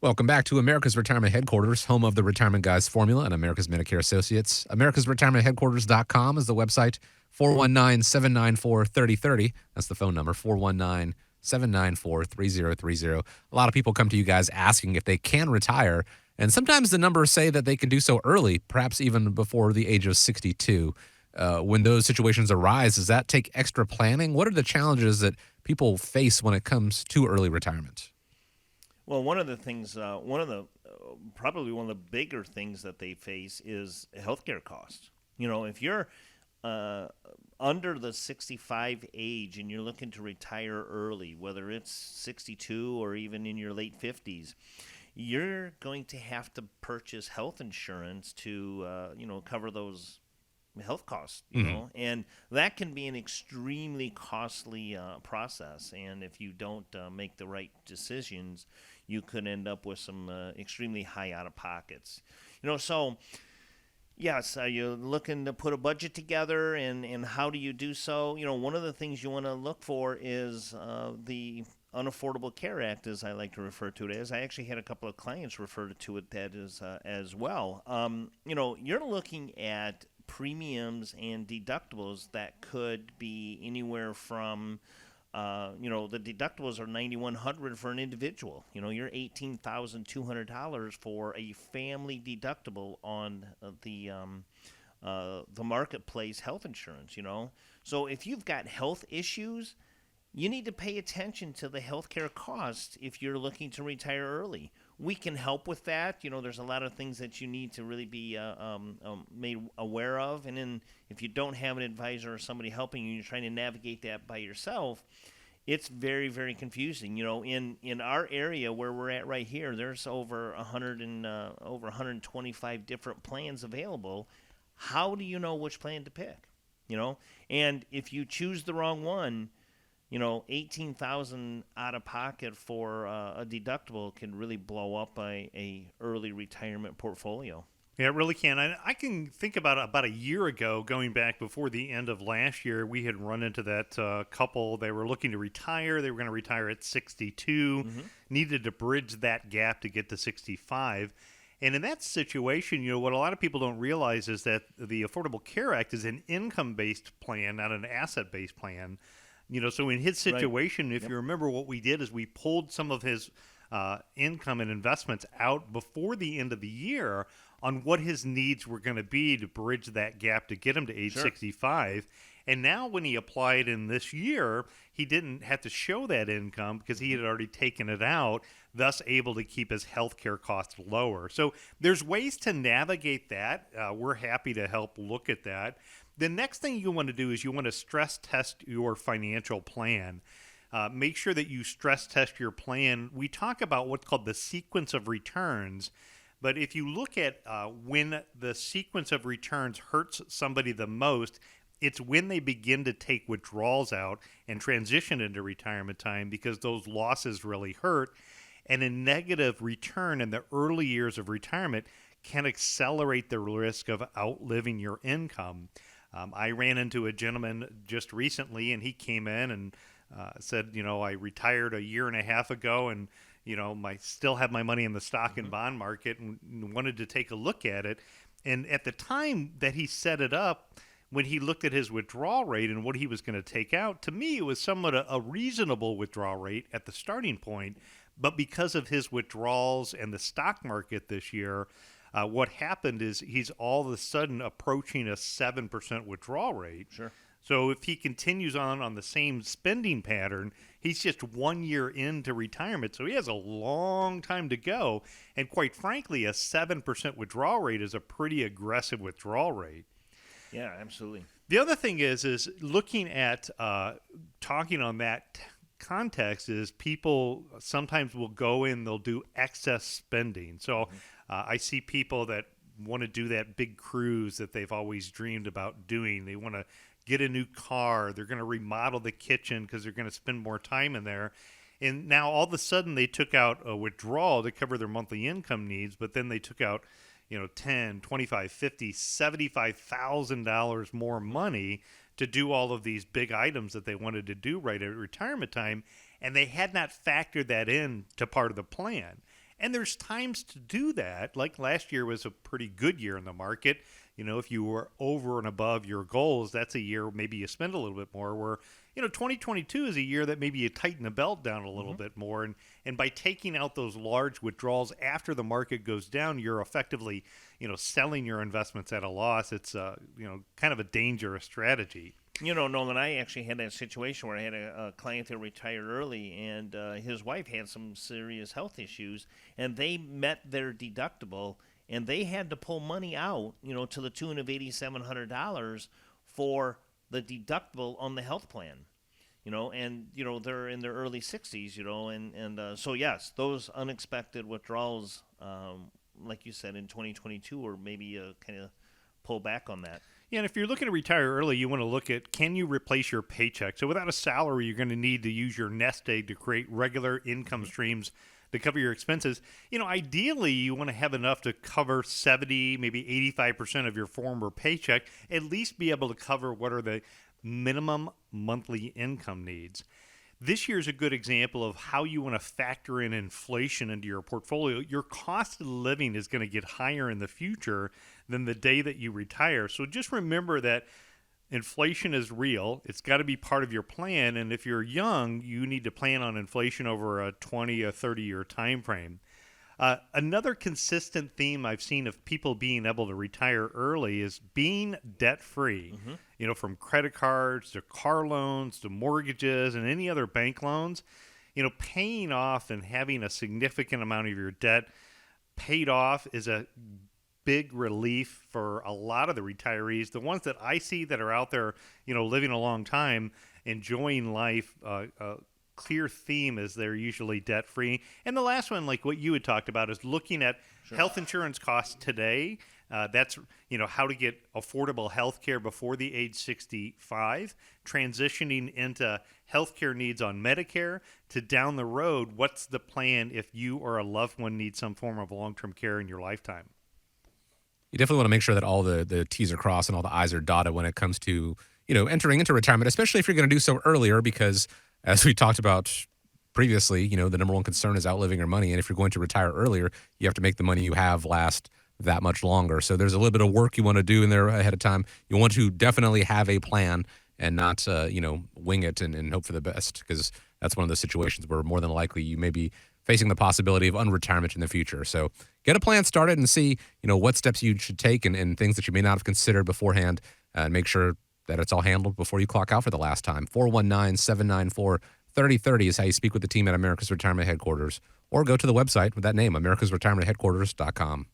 Welcome back to America's Retirement Headquarters, home of the Retirement Guys formula and America's Medicare Associates. Americasretirementheadquarters.com is the website. 419-794-3030. That's the phone number, 419-794-3030. A lot of people come to you guys asking if they can retire, and sometimes the numbers say that they can do so early, perhaps even before the age of 62. When those situations arise, does that take extra planning? What are the challenges that people face when it comes to early retirement? Well, one of the things, probably one of the bigger things that they face is healthcare costs. If you're under the 65 age and you're looking to retire early, whether it's 62 or even in your late 50s, you're going to have to purchase health insurance to, cover those health costs, and that can be an extremely costly process. And if you don't make the right decisions, you could end up with some extremely high out-of-pockets. So yes, you're looking to put a budget together, and how do you do so? One of the things you want to look for is the Unaffordable Care Act, as I like to refer to it as. I actually had a couple of clients refer to it that as well. You're looking at premiums and deductibles that could be anywhere from the deductibles are $9,100 for an individual. You're $18,200 for a family deductible on the marketplace health insurance. So if you've got health issues, you need to pay attention to the healthcare costs if you're looking to retire early. We can help with that. There's a lot of things that you need to really be made aware of. And then if you don't have an advisor or somebody helping you, you're trying to navigate that by yourself, it's very, very confusing. In our area where we're at right here, there's over 125 different plans available. How do you know which plan to pick? And if you choose the wrong one, $18,000 out of pocket for a deductible can really blow up a early retirement portfolio. Yeah, it really can. I can think about a year ago, going back before the end of last year, we had run into that couple. They were looking to retire. They were going to retire at 62, needed to bridge that gap to get to 65. And in that situation, what a lot of people don't realize is that the Affordable Care Act is an income-based plan, not an asset-based plan. So in his situation, if you remember, what we did is we pulled some of his income and investments out before the end of the year on what his needs were going to be to bridge that gap to get him to age 65. And now when he applied in this year, he didn't have to show that income because he had already taken it out, thus able to keep his healthcare costs lower. So there's ways to navigate that. We're happy to help look at that. The next thing you want to do is you want to stress test your financial plan. Make sure that you stress test your plan. We talk about what's called the sequence of returns, but if you look at when the sequence of returns hurts somebody the most, it's when they begin to take withdrawals out and transition into retirement time, because those losses really hurt. And a negative return in the early years of retirement can accelerate the risk of outliving your income. I ran into a gentleman just recently, and he came in and said, I retired a year and a half ago, and still have my money in the stock and bond market, and wanted to take a look at it. And at the time that he set it up, when he looked at his withdrawal rate and what he was going to take out, to me it was somewhat a reasonable withdrawal rate at the starting point. But because of his withdrawals and the stock market this year, what happened is he's all of a sudden approaching a 7% withdrawal rate. Sure. So if he continues on the same spending pattern, he's just 1 year into retirement. So he has a long time to go. And quite frankly, a 7% withdrawal rate is a pretty aggressive withdrawal rate. Yeah, absolutely. The other thing is looking at talking on that context is people sometimes will go in, they'll do excess spending. So I see people that want to do that big cruise that they've always dreamed about doing. They want to get a new car. They're going to remodel the kitchen because they're going to spend more time in there. And now all of a sudden they took out a withdrawal to cover their monthly income needs, but then they took out, $10, $25, $50, $75,000 more money to do all of these big items that they wanted to do right at retirement time, and they had not factored that in to part of the plan. And there's times to do that. Like last year was a pretty good year in the market. If you were over and above your goals, that's a year maybe you spend a little bit more. Where 2022 is a year that maybe you tighten the belt down a little bit more, and by taking out those large withdrawals after the market goes down, you're effectively selling your investments at a loss. It's kind of a dangerous strategy. Nolan, I actually had that situation where I had a client that retired early, and his wife had some serious health issues, and they met their deductible, and they had to pull money out, to the tune of $8,700 for the deductible on the health plan, and they're in their early 60s, and so yes, those unexpected withdrawals, like you said, in 2022, or maybe kind of pull back on that. Yeah, and if you're looking to retire early, you want to look at, can you replace your paycheck? So without a salary, you're going to need to use your nest egg to create regular income streams to cover your expenses. Ideally, you want to have enough to cover 70, maybe 85% of your former paycheck, at least be able to cover what are the minimum monthly income needs. This year is a good example of how you want to factor in inflation into your portfolio. Your cost of living is going to get higher in the future than the day that you retire. So just remember that inflation is real. It's got to be part of your plan. And if you're young, you need to plan on inflation over a 20 or 30-year time frame. Another consistent theme I've seen of people being able to retire early is being debt-free. From credit cards to car loans to mortgages and any other bank loans. Paying off and having a significant amount of your debt paid off is a big relief for a lot of the retirees. The ones that I see that are out there, living a long time, enjoying life, clear theme is they're usually debt-free. And the last one, like what you had talked about, is looking at health insurance costs today. That's, how to get affordable health care before the age 65, transitioning into health care needs on Medicare, to down the road, what's the plan if you or a loved one needs some form of long-term care in your lifetime? You definitely want to make sure that all the T's are crossed and all the I's are dotted when it comes to, entering into retirement, especially if you're going to do so earlier, because as we talked about previously, the number one concern is outliving your money. And if you're going to retire earlier, you have to make the money you have last that much longer. So there's a little bit of work you want to do in there ahead of time. You want to definitely have a plan and not, wing it and hope for the best, because that's one of those situations where more than likely you may be facing the possibility of unretirement in the future. So get a plan started and see, what steps you should take and things that you may not have considered beforehand, and make sure that it's all handled before you clock out for the last time. 419-794-3030 is how you speak with the team at America's Retirement Headquarters, or go to the website with that name, americasretirementheadquarters.com.